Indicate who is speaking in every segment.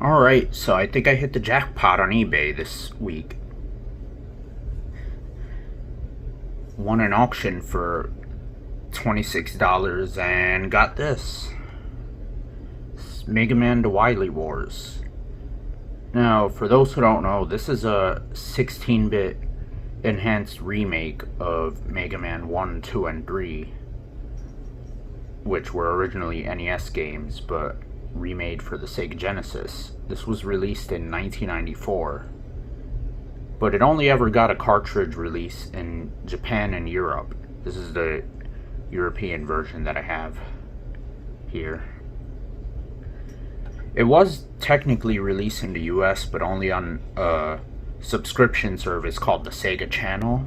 Speaker 1: Alright, so I think I hit the jackpot on eBay this week. Won an auction for $26 and got this. It's Mega Man The Wily Wars. Now, for those who don't know, this is a 16-bit enhanced remake of Mega Man 1, 2, and 3, which were originally NES games, but remade for the Sega Genesis. This was released in 1994, but it only ever got a cartridge release in Japan and Europe. This is the European version that I have here. It was technically released in the US, but only on a subscription service called the Sega Channel,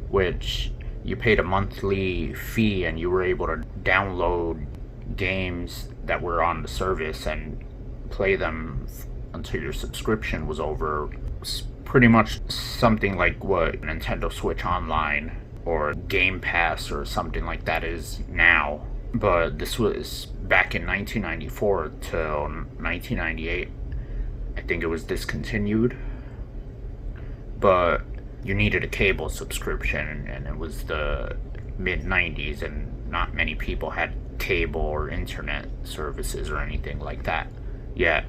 Speaker 1: which you paid a monthly fee and you were able to download games that were on the service and play them until your subscription was over. It's pretty much something like what Nintendo Switch Online or Game Pass or something like that is now. But this was back in 1994 till 1998. I think it was discontinued. But you needed a cable subscription, and it was the mid-90s, and not many people had cable or internet services or anything like that yet.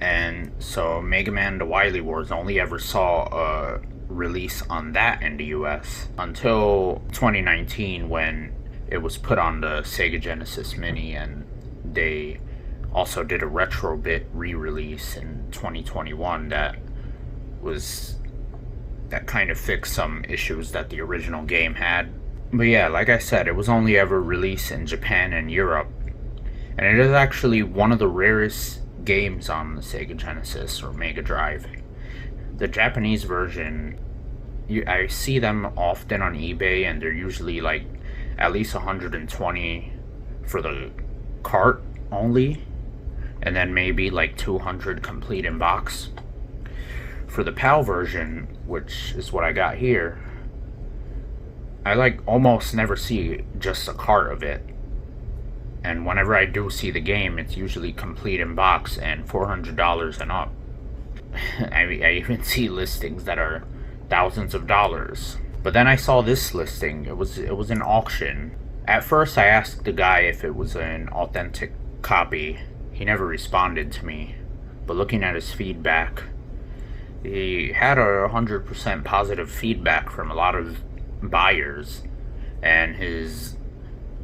Speaker 1: And so Mega Man The Wily Wars only ever saw a release on that in the US until 2019, when it was put on the Sega Genesis Mini, and they also did a retro bit re-release in 2021 that kind of fixed some issues that the original game had. But yeah, like I said, it was only ever released in Japan and Europe, and it is actually one of the rarest games on the Sega Genesis or Mega Drive. The Japanese version, I see them often on eBay, and they're usually like at least 120 for the cart only, and then maybe like 200 complete in box. For the PAL version, which is what I got here, I like almost never see just a cart of it, and whenever I do see the game, it's usually complete in box and $400 and up. I even see listings that are thousands of dollars. But then I saw this listing. It was an auction. At first I asked the guy if it was an authentic copy. He never responded to me, but looking at his feedback, he had 100% positive feedback from a lot of buyers, and his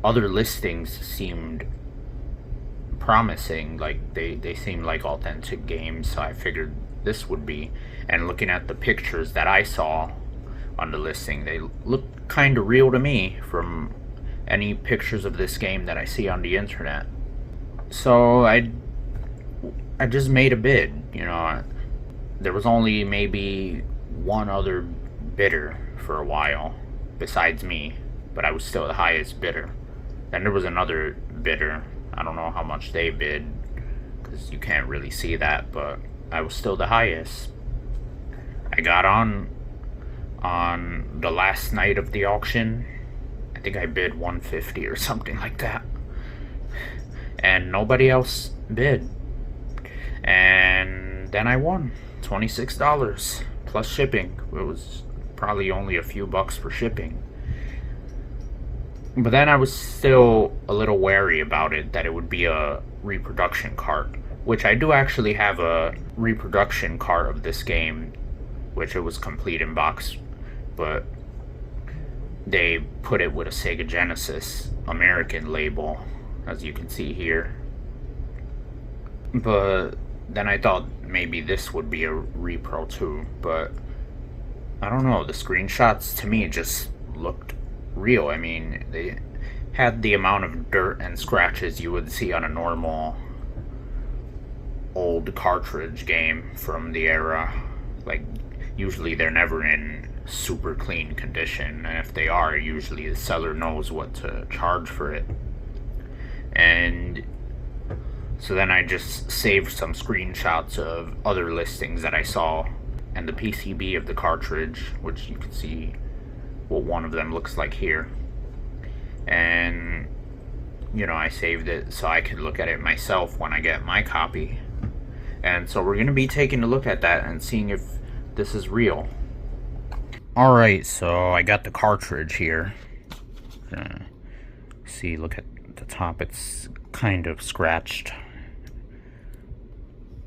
Speaker 1: other listings seemed promising. Like they seemed like authentic games, so I figured this would be. And looking at the pictures that I saw on the listing, they look kind of real to me from any pictures of this game that I see on the internet. So I just made a bid. There was only maybe one other bidder for a while besides me, but I was still the highest bidder. Then there was another bidder. I don't know how much they bid, because you can't really see that, but I was still the highest. I got on the last night of the auction. I think I bid 150 or something like that, and nobody else bid. And then I won $26 plus shipping. It was probably only a few bucks for shipping. But then I was still a little wary about it, that it would be a reproduction cart, which I do actually have a reproduction cart of this game, which it was complete in box, but they put it with a Sega Genesis American label, as you can see here. But then I thought maybe this would be a repro too, but I don't know, the screenshots to me just looked real. I mean, they had the amount of dirt and scratches you would see on a normal old cartridge game from the era. Like, usually they're never in super clean condition, and if they are, usually the seller knows what to charge for it. And so then I just saved some screenshots of other listings that I saw, and the PCB of the cartridge, which you can see what one of them looks like here. And you know, I saved it so I could look at it myself when I get my copy. And so we're going to be taking a look at that and seeing if this is real. Alright, so I got the cartridge here. See, look at the top, it's kind of scratched.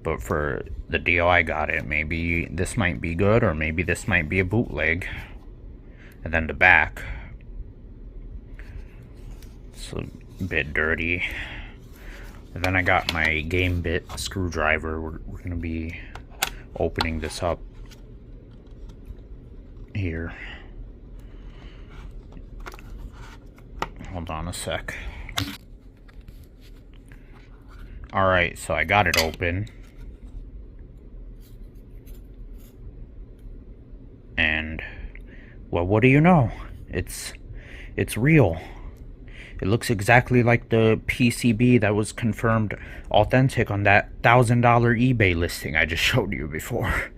Speaker 1: But for the deal I got it, maybe this might be good, or maybe this might be a bootleg. And then the back, it's a bit dirty. And then I got my game bit screwdriver. We're gonna be opening this up here. Hold on a sec. Alright, so I got it open. And, well, what do you know? It's real. It looks exactly like the PCB that was confirmed authentic on that $1,000 eBay listing I just showed you before.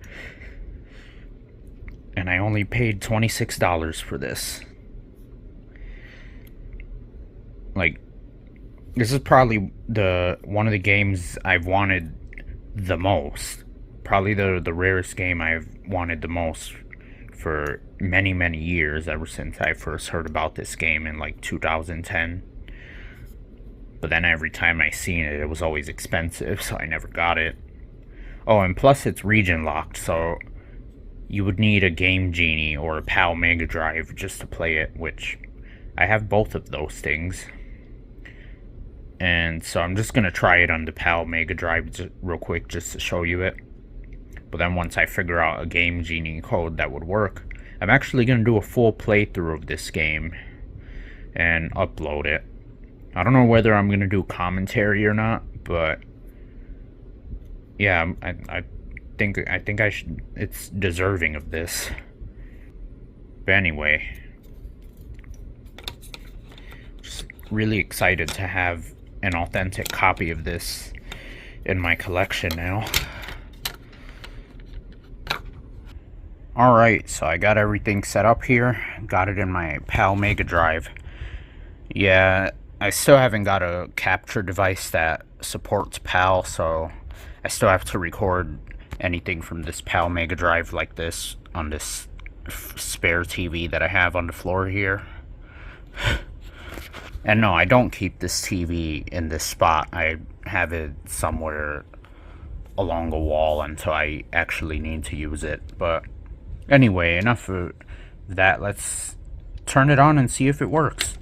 Speaker 1: And I only paid $26 for this. Like, this is probably one of the games I've wanted the most. Probably the rarest game I've wanted the most for many years, ever since I first heard about this game in like 2010. But then every time I seen it, it was always expensive, so I never got it. Oh, and plus it's region locked, so you would need a Game Genie or a PAL Mega Drive just to play it, which I have both of those things. And so I'm just gonna try it on the PAL Mega Drive real quick just to show you it. But then once I figure out a Game Genie code that would work, I'm actually going to do a full playthrough of this game and upload it. I don't know whether I'm going to do commentary or not, but yeah, I think I should. It's deserving of this. But anyway, just really excited to have an authentic copy of this in my collection now. Alright, so I got everything set up here. Got it in my PAL Mega Drive. Yeah, I still haven't got a capture device that supports PAL, so I still have to record anything from this PAL Mega Drive like this on this spare TV that I have on the floor here. And no, I don't keep this TV in this spot. I have it somewhere along a wall until I actually need to use it. But anyway, enough of that. Let's turn it on and see if it works.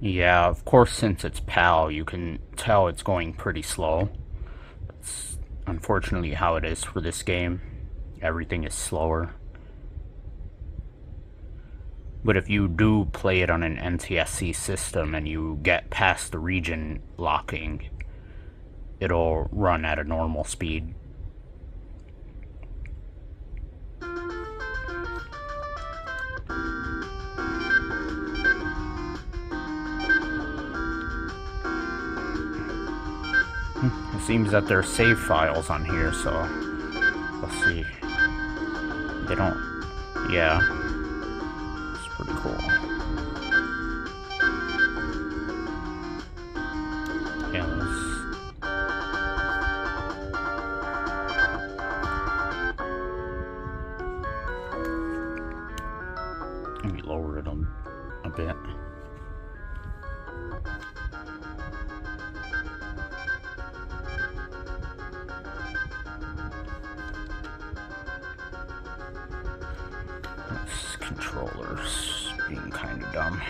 Speaker 1: Yeah, of course, since it's PAL, you can tell it's going pretty slow. That's unfortunately how it is for this game. Everything is slower. But if you do play it on an NTSC system and you get past the region locking, it'll run at a normal speed. It seems that there are save files on here, so let's see. They don't. Yeah, it's pretty cool. Yeah, let me lower it a bit. Let's dumb.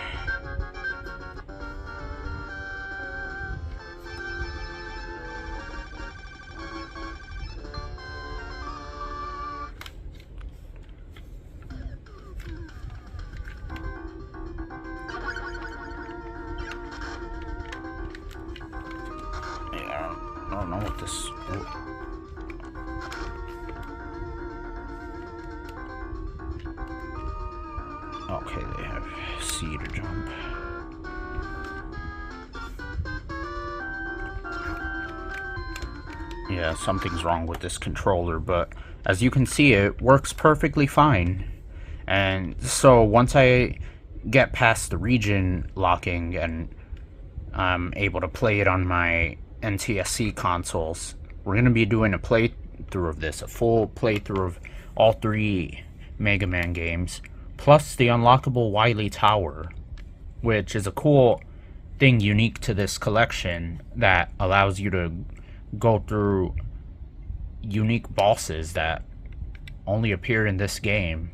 Speaker 1: Yeah, I don't know what this... Okay, they have C to jump. Yeah, something's wrong with this controller, but as you can see, it works perfectly fine. And so once I get past the region locking and I'm able to play it on my NTSC consoles, we're going to be doing a playthrough of this, a full playthrough of all 3 Mega Man games, plus the unlockable Wily Tower, which is a cool thing unique to this collection that allows you to go through unique bosses that only appear in this game,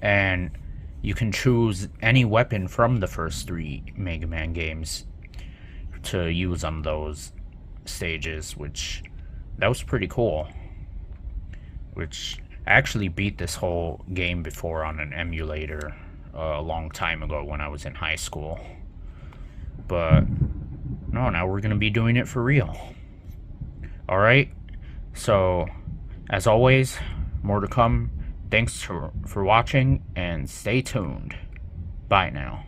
Speaker 1: and you can choose any weapon from the first 3 Mega Man games to use on those stages, which that was pretty cool. Which I actually beat this whole game before on an emulator a long time ago when I was in high school, but no, now we're gonna be doing it for real. Alright, so as always, more to come. Thanks for watching and stay tuned. Bye now.